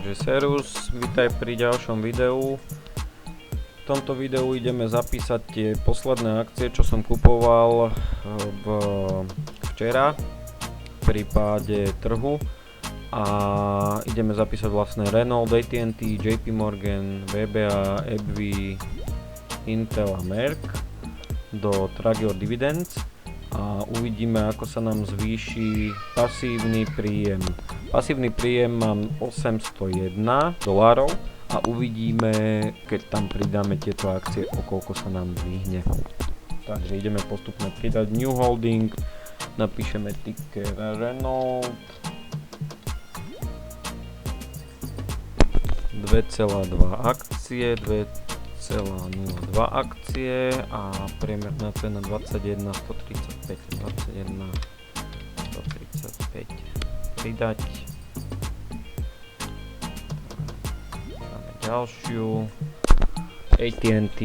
Takže servus, vítaj pri ďalšom videu. V tomto videu ideme zapísať tie posledné akcie, čo som kupoval včera v prípade trhu. A ideme zapísať vlastne Renault, AT&T, JP Morgan, VBA, EBV, Intel a Merck do Track Your Dividends a uvidíme, ako sa nám zvýši pasívny príjem. Pasívny príjem mám $801 a uvidíme, keď tam pridáme tieto akcie, o koľko sa nám zvýhne. Takže ideme postupne pridať New Holding, napíšeme ticker Renault 2,2 akcie, 2,02 akcie a priemerná cena 21 135, 21 135. Pridať. Dáme ďalšiu. AT&T.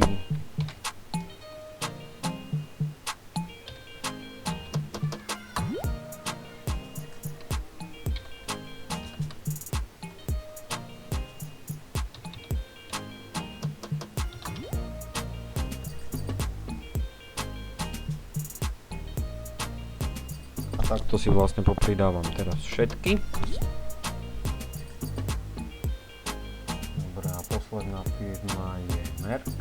Takto si vlastne popridávam teraz všetky. Dobre, a posledná firma je Merck.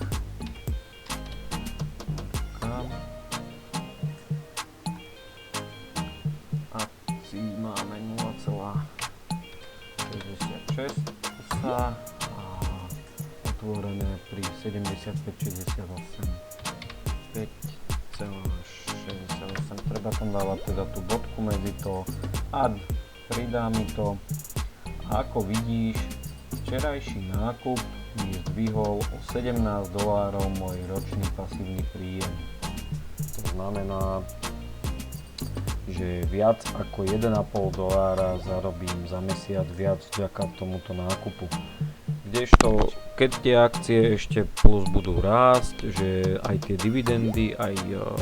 Akcií máme 0,66 USA a otvorené pri 75,68. 5,68. Treba tam dávať teda tú bodku medzi to, add, pridá mi to a ako vidíš, včerajší nákup mi zdvihol o $17 môj ročný pasívny príjem. To znamená, že viac ako $1,5 zarobím za mesiac viac vďaka tomuto nákupu. Kdežto, keď tie akcie ešte plus budú rásť, že aj tie dividendy, aj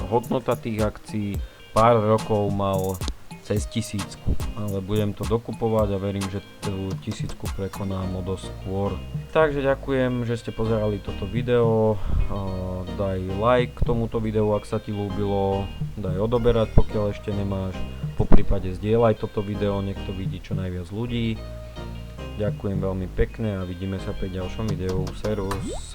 hodnota tých akcií pár rokov mal cez 1000, ale budem to dokupovať a verím, že tú 1000 prekonám o dosť skôr. Takže ďakujem, že ste pozerali toto video, daj like k tomuto videu, ak sa ti ľúbilo, daj odoberať, pokiaľ ešte nemáš, poprípade zdieľaj toto video, nech to vidí čo najviac ľudí. Ďakujem veľmi pekne a vidíme sa pri ďalšom videu. Servus.